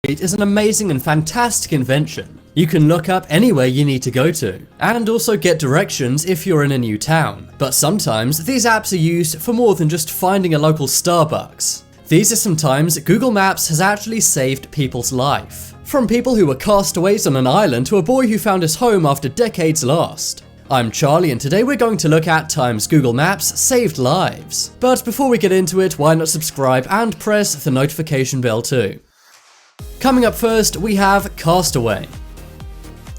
Street is an amazing and fantastic invention. You can look up anywhere you need to go to, and also get directions if you're in a new town. But sometimes these apps are used for more than just finding a local Starbucks. These are some times Google Maps has actually saved people's life. From people who were castaways on an island to a boy who found his home after decades lost. I'm Charlie, and today we're going to look at times Google Maps saved lives. But before we get into it, why not subscribe and press the notification bell too. Coming up first, we have Castaway.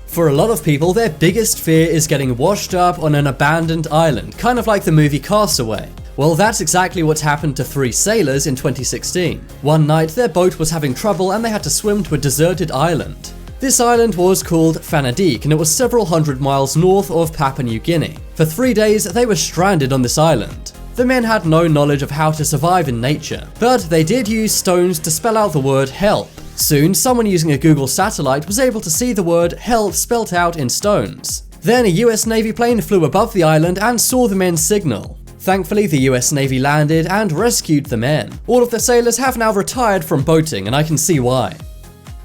For a lot of people, their biggest fear is getting washed up on an abandoned island, kind of like the movie Castaway. Well, that's exactly what happened to 3 sailors in 2016. One night, their boat was having trouble and they had to swim to a deserted island. This island was called Fanadique and it was several hundred miles north of Papua New Guinea. For 3 days, they were stranded on this island. The men had no knowledge of how to survive in nature, but they did use stones to spell out the word help. Soon, someone using a Google satellite was able to see the word help spelt out in stones. Then a US Navy plane flew above the island and saw the men's signal. Thankfully, the US Navy landed and rescued the men. All of the sailors have now retired from boating, and I can see why.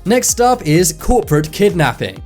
Next up is corporate kidnapping.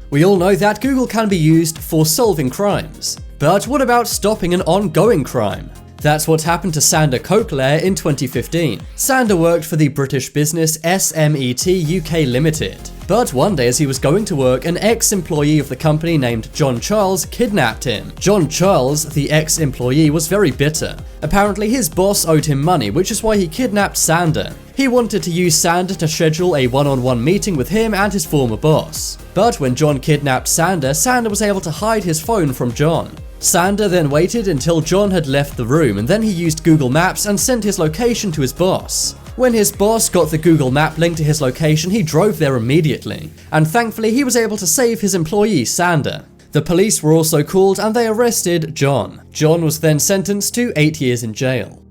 We all know that Google can be used for solving crimes. But what about stopping an ongoing crime? That's what happened to Sander Cochlear in 2015. Sander worked for the British business SMET UK Limited. But one day as he was going to work, an ex-employee of the company named John Charles kidnapped him. John Charles, the ex-employee, was very bitter. Apparently his boss owed him money, which is why he kidnapped Sander. He wanted to use Sander to schedule a one-on-one meeting with him and his former boss. But when John kidnapped Sander, Sander was able to hide his phone from John. Sander then waited until John had left the room, and then he used Google Maps and sent his location to his boss. When his boss got the Google Map link to his location, he drove there immediately. And thankfully, he was able to save his employee, Sander. The police were also called and they arrested John. John was then sentenced to 8 years in jail.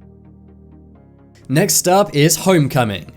Next up is homecoming.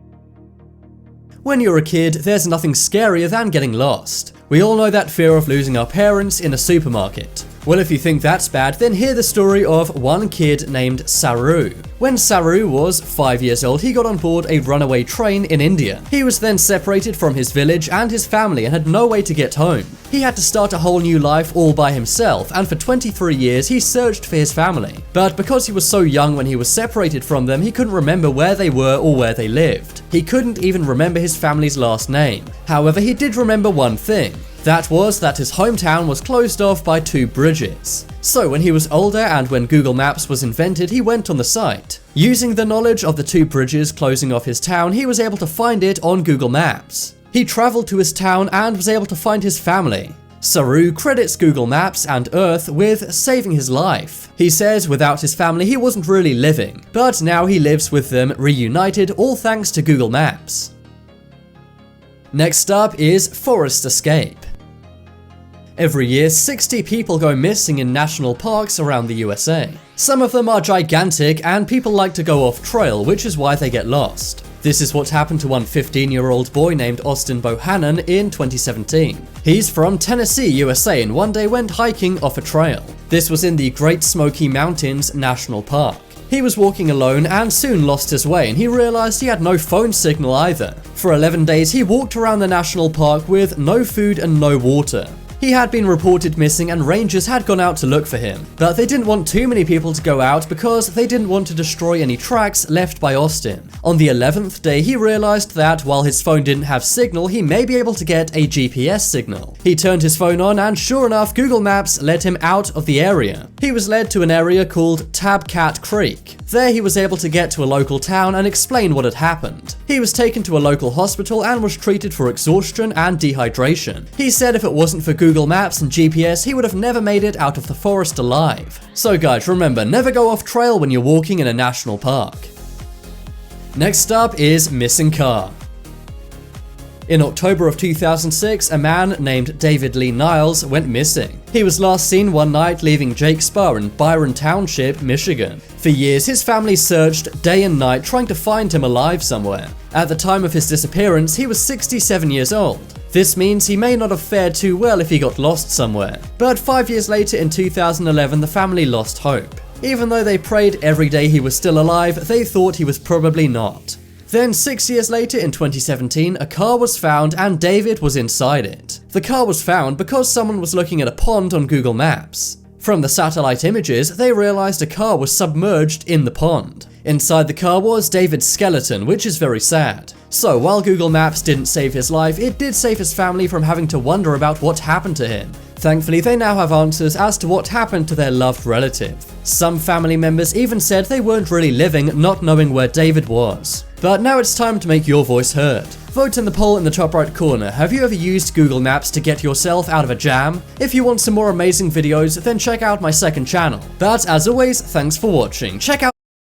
When you're a kid, there's nothing scarier than getting lost. We all know that fear of losing our parents in a supermarket. Well, if you think that's bad, then hear the story of one kid named Saru. When Saru was 5 years old, he got on board a runaway train in India. He was then separated from his village and his family and had no way to get home. He had to start a whole new life all by himself, and for 23 years he searched for his family. But because he was so young when he was separated from them, he couldn't remember where they were or where they lived. He couldn't even remember his family's last name. However, he did remember one thing. That was that his hometown was closed off by 2 bridges. So when he was older and when Google Maps was invented, he went on the site. Using the knowledge of the 2 bridges closing off his town, he was able to find it on Google Maps. He traveled to his town and was able to find his family. Saru credits Google Maps and Earth with saving his life. He says without his family he wasn't really living, but now he lives with them reunited, all thanks to Google Maps. Next up is forest escape. Every year, 60 people go missing in national parks around the USA. Some of them are gigantic and people like to go off trail, which is why they get lost. This is what happened to one 15-year-old boy named Austin Bohannon in 2017. He's from Tennessee, USA, and one day went hiking off a trail. This was in the Great Smoky Mountains National Park. He was walking alone and soon lost his way, and he realized he had no phone signal either. For 11 days, he walked around the national park with no food and no water. He had been reported missing and rangers had gone out to look for him, but they didn't want too many people to go out because they didn't want to destroy any tracks left by Austin. On the 11th day, he realized that while his phone didn't have signal, he may be able to get a GPS signal. He turned his phone on and sure enough, Google Maps led him out of the area. He was led to an area called Tabcat Creek. There he was able to get to a local town and explain what had happened. He was taken to a local hospital and was treated for exhaustion and dehydration. He said if it wasn't for Google Maps and GPS, he would have never made it out of the forest alive. So guys, remember, never go off trail when you're walking in a national park. Next up is missing car. In October of 2006, a man named David Lee Niles went missing. He was last seen one night leaving Jake Spa in Byron Township, Michigan. For years, his family searched day and night trying to find him alive somewhere. At the time of his disappearance, he was 67 years old. This means he may not have fared too well if he got lost somewhere. But 5 years later in 2011, the family lost hope. Even though they prayed every day he was still alive, they thought he was probably not. Then 6 years later in 2017, a car was found and David was inside it. The car was found because someone was looking at a pond on Google Maps. From the satellite images, they realized a car was submerged in the pond. Inside the car was David's skeleton, which is very sad. So while Google Maps didn't save his life, it did save his family from having to wonder about what happened to him. Thankfully, they now have answers as to what happened to their loved relative. Some family members even said they weren't really living not knowing where David was. But now it's time to make your voice heard. Vote in the poll in the top right corner. Have you ever used Google Maps to get yourself out of a jam? If you want some more amazing videos, then check out my second channel. But as always, thanks for watching. Check out